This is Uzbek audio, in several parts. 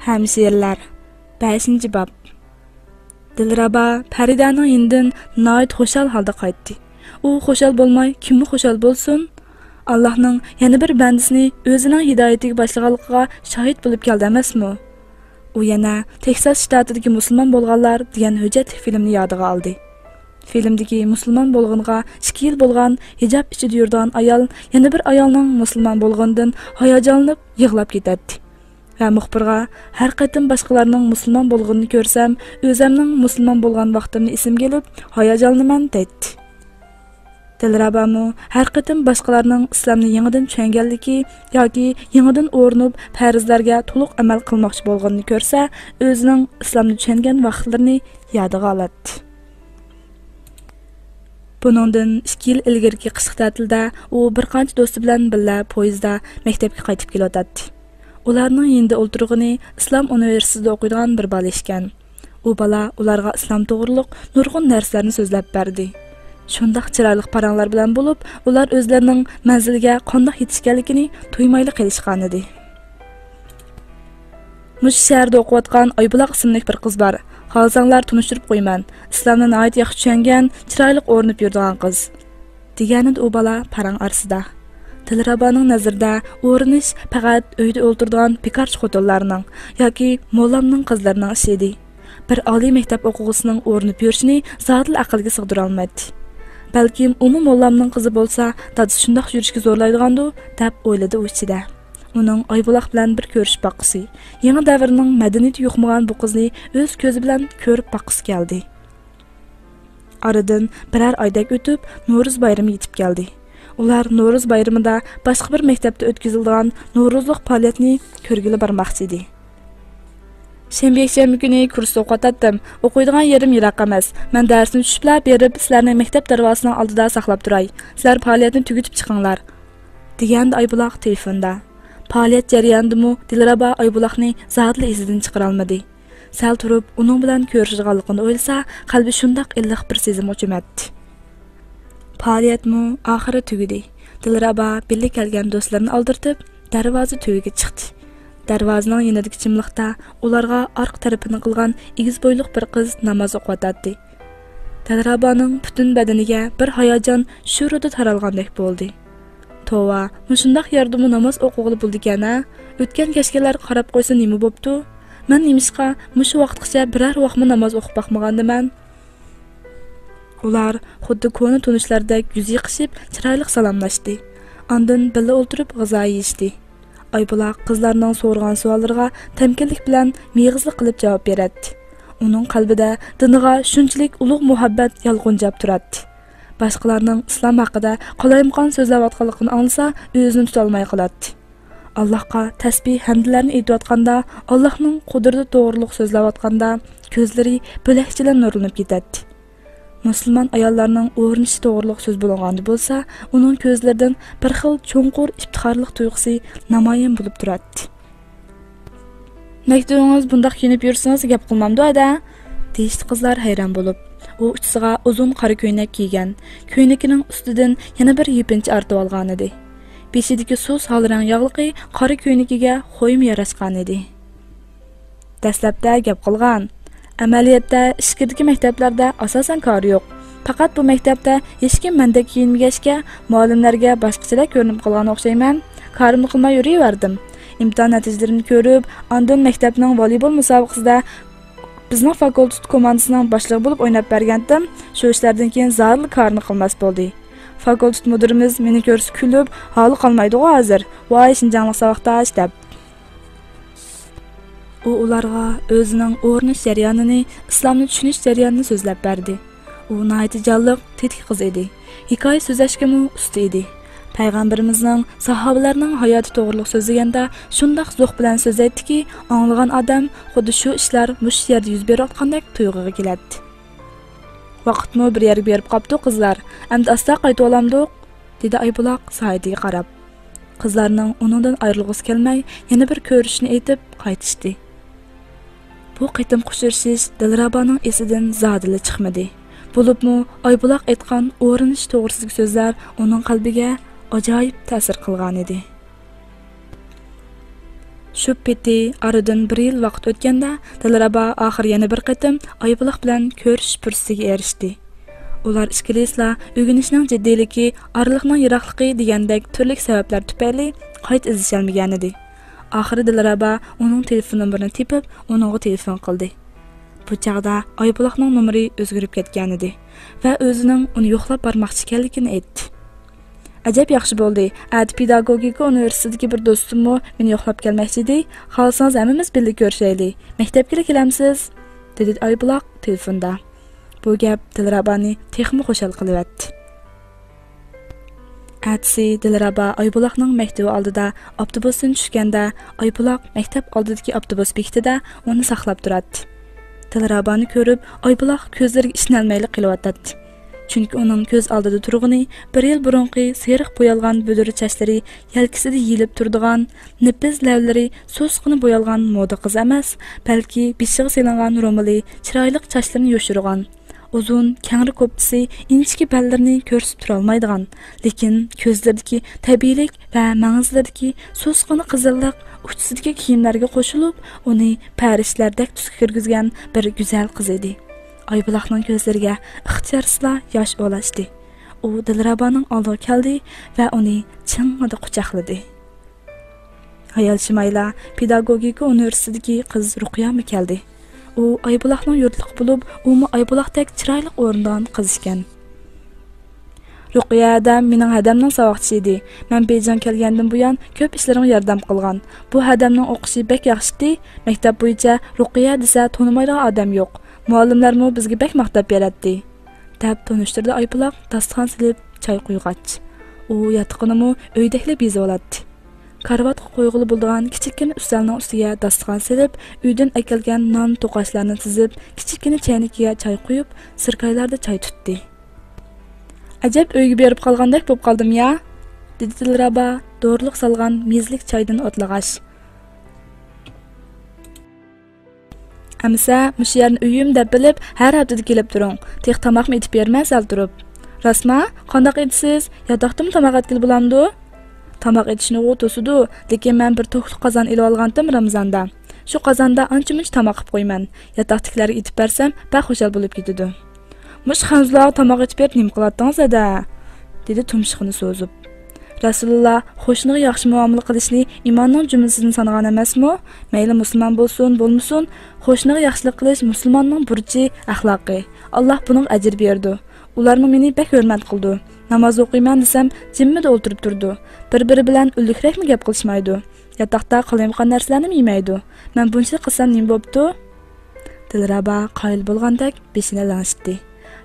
Həmşirlər 5-ci bab. Dilraba Fəridənin yenidən nəhayət xoşal halda qayıtdı. O xoşal bolmay kimmi xoşal bolsun? Allahның yana bir bəndisini özünün hidayətiga başlığanlıqqa şahid bo'lib keldi emasmi? O yana Texas shtatidagi musulmon bo'lganlar degan hujjatli filmni yodiga oldi. Filmdagi musulmon bo'lganға 2 yil bo'lgan hijab ichida yurgan ayol yana bir ayolning musulmon bo'lgandan hayajonlanib yig'lab ketadi. Va muxbirga har qatim boshqalarning musulmon bo'lganini ko'rsam, o'zimning musulmon bo'lgan vaqtimni esim kelib, hayajonlanaman deydi. Dilrabamu har qatim boshqalarning islomni yangidan tushunganligi yoki yangidan o'rnib farzlarga to'liq amal qilmoqchi bo'lganini ko'rsa, o'zining islomni tushungan vaqtlarini yodiga oladi. Buningdan 2 yil ilgirki qishki ta'tilda u bir qancha do'sti bilan birga poyezdda maktabga qaytib kelayotdi. Ularning yenda o'ltirg'ini Islom universitetida o'qiydigan bir bola ekan. U bola ularga islom to'g'riliq nurg'un narsalarni so'zlab berdi. Shundaq chiroyli paranglar bilan bo'lib, ular o'zlarining manziliga qanday yetishganligini tuymayli qilishgan edi. Mush shaharda o'qiyotgan Oybuloq ismli bir qiz bor. Xolsanglar tunishtirib qo'yman. Islomni nihoyat yaxshi tushungan, chiroyli o'rnib yuradigan qiz. Deganida u bola parang arsida. Dilrabaning nazarida o'rinish faqat uyda o'ltiradigan bekarchi xotinlarning yoki mollamning qizlarining ishi edi. Bir oliy maktab o'quvchisining o'rnib yurishini zotli aqlga sig'dira olmadi. Balkim umi mollamning qizi bo'lsa, dadasi shundoq yurishga zo'rlaydigandu deb o'yladi u ichida. Uning Oybuloq bilan bir ko'rish baqisi, yangi davrning madaniyati yo'qmagan bu qizni o'z ko'zi bilan ko'rib baqisi keldi. Aradan birer oydak o'tib, No'ruz bayrami yetib keldi. Ular No'ruz bayramida boshqa bir maktabda o'tkazilgan No'ruzlik faoliyatni ko'rgili bormoqchi edi. Shanba kuni kursda o'qiyotdim. O'qiydigan yerim yiroq emas. Men darsni tushiblar berib, sizlarning maktab darvozasining oldida saqlab turay. Sizlar faoliyatni tugatib chiqinglar, degandi Oybuloq telefonda. Faoliyat jarayonidami Dilraba Oybuloqni zotli izidan chiqara olmadi. Sal turib, uning bilan ko'rishganligini o'ylasa, qalbi shundoq illiq bir sezim o'chmatdi. Faoliyatmi oxiri tugadi. Dilraba birga kelgan do'stlarini oldirtib, darvoza tuyiga chiqdi. Darvozaning yonidagi chimliqda ularga orqa tarafini qilgan egiz bo'yliq bir qiz namoz o'qiyotdi. Dilrabaning butun badaniga bir hayajon shurida taralgandek bo'ldi. Tova, mushundaq yerdimi namoz o'qig'ili bo'ldi ekan-a? O'tgan kechgalar qarab qo'ysa nima bo'pti? Men nimishqa mushu vaqtgacha biror vaqtmi namoz o'qib baqmagandiman. Ular xuddi ko'ni tunishlardek yuz yiqishib, chiroyli salomlashdi. Ondan birga o'tirib g'izo yeyishdi. Oybuloq qizlarning so'rgan savollariga tamkinlik bilan miyig'izlik qilib javob beradi. Uning qalbida diniga shunchalik ulug' muhabbat yalqinjab turadi. Boshqalarning islom haqida qolaymaqon so'zlayotganligini anglasa, o'zini tuta olmay qoladi. Allohga tasbih hamdlarni aytayotganda, Allohning qudrati to'g'riliq so'zlayotganda ko'zlari bo'lakchilan nurlanib ketadi. Musulmon ayollarning o'rnishi to'g'riliq so'z bo'lganda bo'lsa, uning ko'zlaridan bir xil cho'nqur iftixorlik tuyg'usi namoyon bo'lib turadi. Maktabingiz bundaq kiyinib yursangiz gap qilmamdi-da, deyishdi qizlar hayron bo'lib. U uchsiga uzun qora ko'ylak kiygan, ko'ylakining ustidan yana bir yepinchi artib olgan edi. Beshidagi suv solrang yog'liqi qora ko'ylakiga xo'yim yarashgan edi. Dastlabda gap qilgan. Amaliyotda ishkirdagi maktablarda asosan kor yo'q. Faqat bu maktabda hech kim mendek kiyinmagachga, muallimlarga boshqachalar ko'rinib qolgan o'xshayman. Korimni qilmay yuraverdim. Imtihon natijalarini ko'rib, ondan maktabning voleybol musobaqasida bizning fakultet komandasining boshlig'i bo'lib o'ynab bergandim. Shu ishlardan keyin zarli korni qilmas bo'ldi. Fakultet mudirimiz meni ko'rsa kulib, holi qolmaydi hozir. Voy Shinjonlik savoqdosh deb. U ularga o'zining o'rnish jarayonini, islomni tushunish jarayonini so'zlab berdi. U nihoyat jonliq, tetik qiz edi. Hikoya so'zlashga usta edi. Payg'ambarimizning sahobalarning hayoti to'g'riliq so'zlaganda shundoq zo'q bilan so'zlaydi-ki, anglagan odam xuddi shu ishlar mush yerda yuz berayotgandek tuyg'uga keladi. Vaqtmi bir yerga berib qopdi qizlar. Endi asta qaytib olamdiq, dedi Oybuloq Saidga qarab. Qizlarning uningdan ayrilg'isi kelmay, yana bir ko'rishni aytib qaytishdi. Bu qitim qushirsiz Dilrabaning esidan zodili chiqmadi. Bo'libmi Oybuloq aytgan o'rinish to'g'risidagi so'zlar uning qalbiga ajoyib ta'sir qilgan edi. Shu peti aradan 1 yil vaqt o'tganda Dilraba oxir yana bir qatim Oybuloq bilan ko'rishish fursatiga erishdi. Ular ikkilislar o'rganishning jiddiyligi, oraliqning yiroqligi degandek turli sabablar tufayli qayta izlasholmagan edi. Oxiri Dilraba uning telefon nomerini tepib, uningga telefon qildi. Bu chaqda Oybuloqning nomeri o'zgarib ketgan edi va o'zining uni yo'qlab bormoqchi ekanligini aytdi. Ajab yaxshi bo'ldi. Pedagogika universitetidagi bir do'stimmi meni yo'qlab kelmoqchi edi. Xohlasangiz hammamiz birga ko'rishaylik. Maktabga kelamsiz? dedi Oybuloq telefonda. Bu gap Dilrabani texmi xushal qilyapti. Atsi Dilraba Oybuloqning maktabi oldida avtobusdan tushganda Oybuloq maktab oldidagi avtobus bekitida uni saqlab turadi. Dilrabani ko'rib Oybuloq ko'zlariga ishonolmayli qilyapti. Chunki uning ko'z oldida turg'ini 1 yil burunqi seriq bo'yalgan buduri chachlari yelkisida yilib turadigan, nipiz lavlari so'sqini bo'yalgan moda qiz emas, balki beshiga selingan romali chiroyli chachlarini yoshirgan, uzun, kangri ko'ptisi inchki ballarini ko'rsatib tura olmaydigan, lekin ko'zlaridagi tabiiylik va ma'nizlardagi so'sqini qizillik uchisidagi kiyimlarga qo'shilib, uni parishlardek tusga kirgizgan bir go'zal qiz edi. Oybuloqning ko'zlariga ixtiyorsizla yosh olashdi. U Dilrabaning oldiga keldi va uni ching'ida quchoqladi. Ayol Shimayla pedagogika universitetidagi qiz Ruqiyami keldi. U Oybuloqning yurtliq bo'lib, umi Oybuloqdek chiroyli o'rindan qiz ekan. Ruqiya adam mening hadamning savoqchisi edi. Men Bejon kelgandan buyon ko'p ishlarimga yordam qilgan. Bu hadamning o'qishi bek yaxshi. Maktab bo'yicha Ruqiya desa tonimaydigan odam yo'q. Muallimlarmi bizga bek maqtab beradi, deb tanishtirdi Oybuloq dasturxon silib choy qo'yg'ach. U yotiqinimi uydaklab yezib oladi. Karvatga qo'yg'ili bo'lgan kichikgina ustalning ustiga dasturxon silib, uydan akelgan non to'qashlarni tizib, kichikgina chaynikiga choy qo'yib, sirkaylarda choy tutdi. Ajab uyga berib qolgandek bo'lib qoldim ya, dedi Dilraba do'rliq solgan mezlik choydan o'tlag'ash. Amsa, mush yerni uyim deb bilib, har haftada kelib turing. Tex tomoqni etib bermay sal turib. Rasma, qandoq etisiz? Yotoqdimi tomoq etkil bo'lamdi? Tomoq etishni o'tosidu, lekin men bir to'qliq qozon ilib olgandim Ramazonda. Shu qozonda ancha-muncha tomoq qilib qo'yman. Yotoqdagilarga etib bersam, baxushal bo'lib ketadi. Mush xanzlar tomoq etib berib nim qiladingiz-da, dedi tumshiqni so'zib. Rasululloh xo'shniga yaxshi muomala qilishni iymonning jumlasidan sanagan emasmi? Mayli musulmon bo'lsin, bo'lmasin, xo'shniga yaxshilik qilish musulmonning burchi, axloqi. Alloh buning ajr berdi. Ularni meni bek hurmat qildi. Namoz o'qiyman desam, jimmida o'tirib turdi. Bir-biri bilan ullikrakmi gap qilishmaydi. Yotoqda qilayotgan narsalarni yemaydi. Men buncha qilsam nima bo'pti? Dilraba qoyil bo'lgandek beshini langshitdi.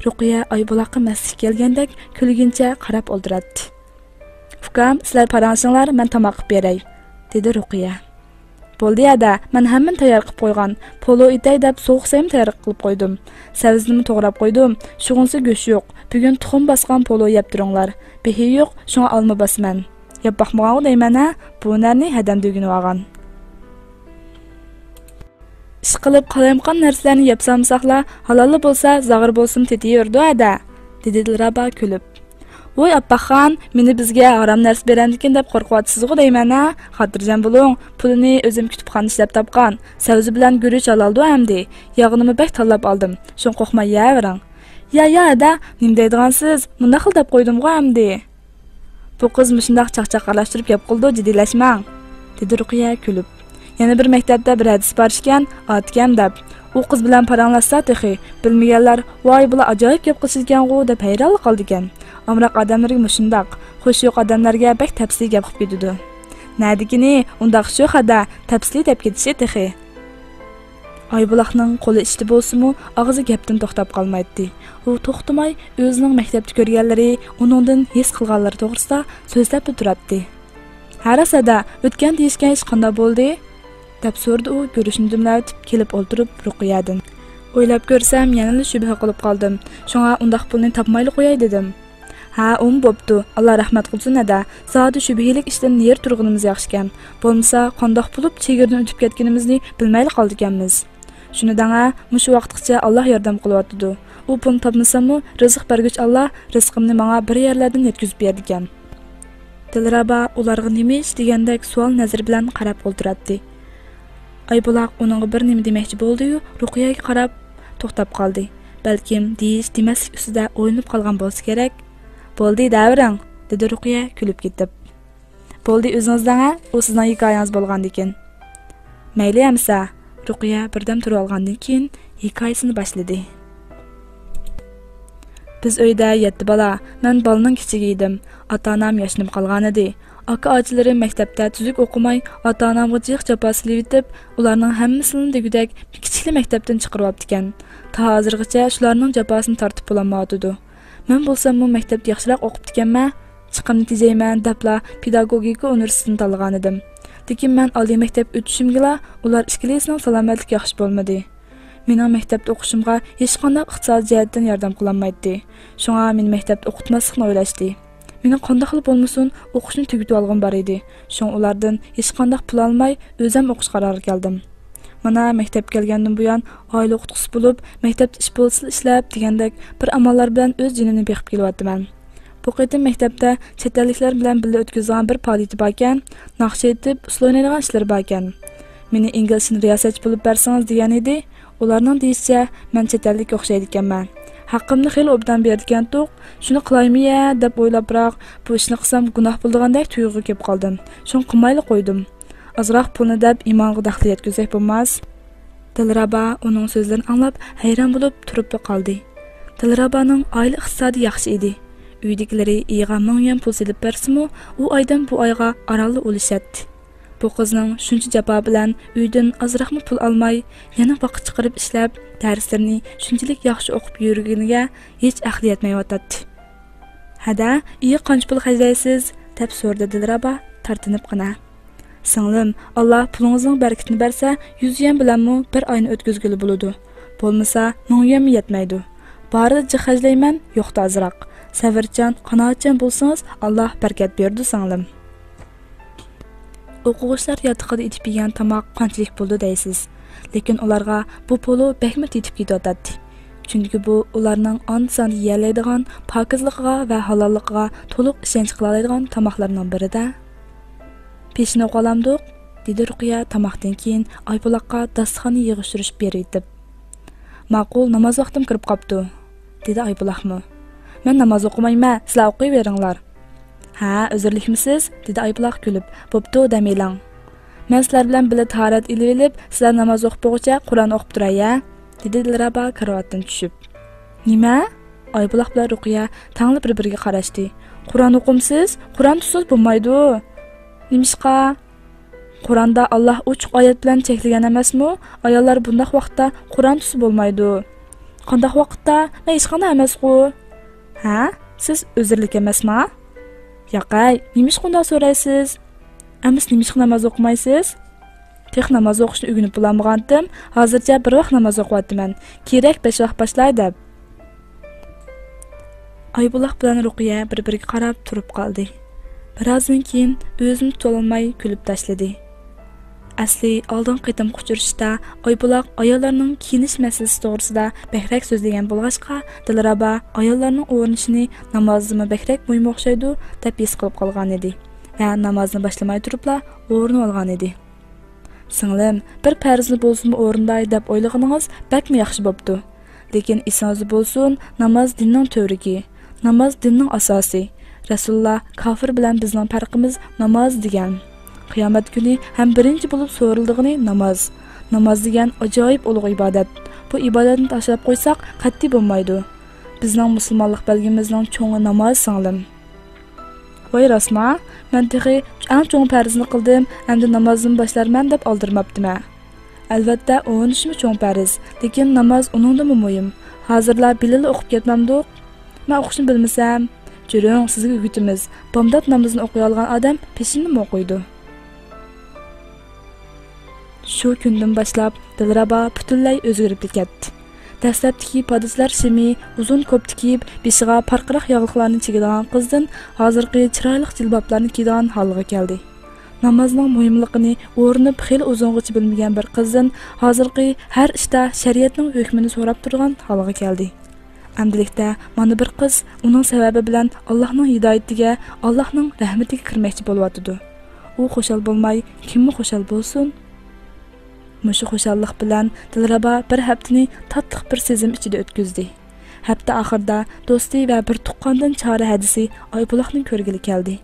Ruqiya Oybuloqqa masjidga kelgandek kulguncha qarab o'ldiradi. Ukam, sizlar paranshinglar, men tomoq qilib beray, dedi Ruqiya. Bo'ldi ya-da, men hammani tayyor qilib qo'ygan. Polo itay deb so'q sayim tayyor qilib qo'ydim. Savizni to'g'rab qo'ydim. Shug'unsi go'sh yo'q. Bugun tuxum bosgan polo yeb turinglar. Behi yo'q, shunga olma bosman. Yeb baxmagan deyman-a, bu narni hadam degini olgan. Ish qilib qalayotgan narsalarni yeb samsaqlar, halolli bo'lsa, zag'ir bo'lsin tetiyordi-da, dedi Dilraba kulib. Voy appaxon, meni bizga harom narsa berandikin deb qo'rqyapsiz-ku deyman-a? Xotirjam bo'ling, pulini o'zim kutubxonada ishlab topgan. Savzi bilan guruch ololdi hamdi. Yog'ini bek tanlab oldim. Shun qo'rqmay yavring. Ya-da, nim deydigansiz? Bunda xil deb qo'ydim-ku hamdi. Bu qiz mushundaq chaqchaqalashtirib gap qildi, jiddiylashmang, dedi Ruqiya kulib. Yana bir maktabda bir hadis bor ekan, otgam deb. U qiz bilan paranglashsa texi, bilmaganlar, voy bular ajoyib gap qilishgan-ku deb hayron qoldi ekan. Amroq odamlarga mushundaq, xo'sh yo'q odamlarga bek tafsili gap qilib ketdi. Nadikini, undaq shu xada tafsili deb ketishi texi. Oybuloqning qo'li ishda bo'lsa-mu, og'zi gapdan to'xtab qolmaydi. U to'xtamay o'zining maktabda ko'rganlari, uningdan his qilganlari to'g'risida so'zlab turadi. Harasada o'tgan deyishgan ish qanday bo'ldi? deb so'rdi u ko'rishni dumlatib kelib o'ltirib Ruqiyadan. O'ylab ko'rsam, yana shubha qilib qoldim. Shunga undaq pulni topmayli qo'yay dedim. Ha, bo'pti. Alloh rahmat qilsin-da. Zodi shubhilik ishdan yer turg'inimiz yaxshikan. Bo'lmasa, qandoq bo'lib chegirdan o'tib ketganimizni bilmayli qoldiganmiz. Shuni danga, mushu vaqtgacha Alloh yordam qilyapti. U pul topmasammi, rizq bergich Alloh rizqimni menga bir yerlardan yetkazib berdi ekan. Dilraba ularga nima ish degandek savol nazar bilan qarab o'ltiradi. Aybolaq uningga bir nima demoqchi bo'ldi-yu, Ruqiyaga qarab to'xtab qoldi. Balkim deyish demaslik ustida o'ylanib qolgan bo'lsa kerak. "Bo'ldi, davring", dedi Ruqiya kulib ketib. "Bo'ldi, o'zingizdan, u sizning hikoyangiz bo'lgan ekan." "Mayli amsa", Ruqiya birdam turib olgandan keyin hikoyasini boshladi. "Biz uyda 7 bola, men bolaning kichigi edim. Ota-onam yashnab qolgan edi. Aka-ojilarim maktabda tuzuk o'qimay, ota-onamga jiq jafo silib, ularning hammasini degudek kichikli maktabdan chiqarib olibdikan. Ta hozirgacha shularning jafosini tortib bo'lolmayotdi. Men bo'lsam bu maktabda yaxshiroq o'qibdikanman, chiqimni tejayman debla pedagogika universitetini tanlagan edim. Lekin men oliy maktab o'tishimga ular ikkilisining salomatlik yaxshi bo'lmadi. Mening maktabda o'qishimga hech qanday iqtisodiy jihatdan yordam qilolmaydi. Shunga meni maktabda o'qitmaslikni o'ylashdi. Meni qanday qilib bo'lmasin o'qishni tugatib olgan bor edi. Shun ulardan hech qanday pul olmay o'zim o'qish qaroriga keldim. Mana maktabga kelgandan buyon oila o'qituvchisi bo'lib, maktabda ish bo'lsa ishlab degandek bir amallar bilan o'z jinimni beqib kelyapman. Bu qitim maktabda chet elliklar bilan birga o'tkazgan bir faoliyat bor ekan, naqsh aytib, usul o'ynaydigan ishlar bor ekan. Meni inglizcha riyosatchi bo'lib bersangiz degan edi. Ularning deyishicha, men chet ellik o'xshaydi ekanman. Haqqimni xeyli obdan berdigan to'q, shuni qilaymi-ya deb o'ylab biroq bu ishni qilsam gunoh bo'ldigandek tuyg'uga kelib qoldim. Shuni qilmayli qo'ydim. Azroq pulni deb imonga daxli yetkazsak bo'lmas. Dilraba uning so'zlarini anglab hayron bo'lib turib qoldi. Dilrabaning oila iqtisodi yaxshi edi. Uydagilari iyiga 1000 yuan pul silib bersa-mu, u oydan bu oyga oralli o'lishatdi. Bu qizning shuncha jafo bilan uydan azroqmi pul olmay, yana vaqt chiqarib ishlab, darslarni shunchalik yaxshi o'qib yurganiga hech aqli yetmayotdi. "Hada, iyi qancha pul xarjlaysiz?" deb so'radi Dilraba tartinib qana. "Singlim, Alloh pulingizning barakatini bersa, 100 yuan bilanmi bir oyni o'tkazguli bo'ladi. Bo'lmasa, 1000 yuan yetmaydi. Barida jihozlayman, yo'qda azroq. Savrchan, qanoatchan bo'lsangiz, Alloh barakat berdi singlim." O'quvchilar yotiqida etib yegan tomoq qanchalik bo'ldi deysiz. Lekin ularga bu pulu bekmi tetib ketadi. Chunki bu ularning on-son yeyoladigan, pokizligiga va halolligiga to'liq ishonch qila oladigan tomoqlarning birida. "Peshni qo'lamdiq", dedi Ruqiya tomoqdan keyin Aybolaqqa dasturxonni yig'ishtirish berib. "Ma'qul, namoz vaqtim kirib qopti", dedi Aybolaqmi. "Men namoz o'qimayman, sizlar o'qiyveringlar." "Ha, o'zirlikmisiz?" dedi Aybolaq kulib. "Bo'pti, demaylang. Men sizlar bilan birga tahorat ilib, sizlar namoz o'qib bo'lguncha Qur'on o'qib turay-ya", dedi Dilraba karavotdan tushib. "Nima?" Aybolaq bilan Ruqiya tanglib bir-biriga qarashdi. "Qur'on o'qimsiz? Qur'on tutsiz bo'lmaydi." "Nimishqa?" "Qur'onda Alloh ochiq oyat bilan cheklagan emasmi? Ayollar bunday vaqtda Qur'on tutsa bo'lmaydi." "Qanday vaqtda? Men hech qanday emas-ku." "Ha, siz o'zirlik emasmi?" "Yo'qay, nimish qanday so'raysiz? Amis nimish namoz o'qimaysiz?" "Tex namoz o'qishni o'rganib bo'lmagandim. Hozircha bir vaqt namoz o'qiyapman. Kerak 5 vaqt boshlay deb." Aybolaq bilan Ruqiya bir-biriga qarab turib qoldi. Birozdan keyin o'zini tutolmay kulib tashladi. Asli oldin qitim quchirishda Aybolaq ayollarning kiyinish masalasi to'g'risida bekrak so'zlagan bo'lg'achqa, Dilraba ayollarning o'rnishini namozini bekrak muhim o'xshaydi deb his qilib qolgan edi va namozni boshlamay turibla o'rni olgan edi. "Singlim, bir farzni bo'lsin o'rinday deb o'ylaganingiz bakmi yaxshi bo'pti. Lekin esingiz bo'lsin, namoz dinning to'rigi, namoz dinning asosi. Rasululloh kofir bilan bizning farqimiz namoz degan. Qiyomat kuni ham birinchi bo'lib so'rildig'ini namoz. Namoz degan ajoyib ulug' ibodat. Bu ibodatni tashlab qo'ysak qat'iy bo'lmaydi. Bizning musulmonlik belgimizning cho'ngi namoz singlim." "Voy rasma, men texi eng cho'ng farzni qildim, endi namozimni boshlarman deb oldirmabdima. Albatta, o'nishmi cho'ng farz, lekin namoz uningda muhim. Hozirlar bilil o'qib ketmamdiq. Men o'qishni bilmasam, juring sizga o'gitimiz. Bomdod namozini o'qiy olgan odam peshinni o'qiydi." Shu kundan boshlab Dilraba butunlay o'zgarib ketdi. Dastlabdagi podizlar shimi uzun ko'p tikib, beshiga parqiraq yog'liqlarni chigadigan qizdan hozirgi chiroyli jilboblarni kiyadigan holga keldi. Namozning muhimligini o'rnib xil uzungacha bilmagan bir qizdan hozirgi har ishda shariatning hukmini so'rab turgan holga keldi. Amdilikda mana bir qiz uning sababi bilan Allohning hidoyatiga, Allohning rahmatiga kirmoqchi bo'lyotdi. U xushal bo'lmay, kimmi xushal bo'lsin? Mushu xushallik bilan Dilraba bir haftani tatlıq bir sezim ichida o'tkazdi. Hafta oxirida do'sti va bir tuqqandan chora hadisi Oybuloqni ko'rgili keldi.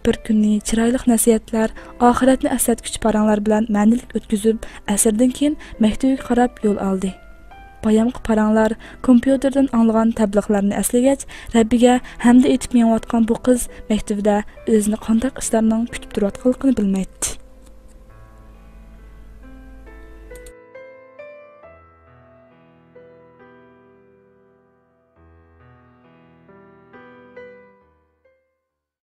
Bir kunni chiroyli nasihatlar, oxiratni eslatguchi paranglar bilan ma'nilik o'tkazib, asrdan keyin maktabga qarab yo'l oldi. Bayamqi paranglar kompyuterdan anglagan tabliqlarni eslagach, Rabbiga hamda etib mengayotgan bu qiz maktabda o'zini qanday ishlarning kutib turayotganligini bilmaydi.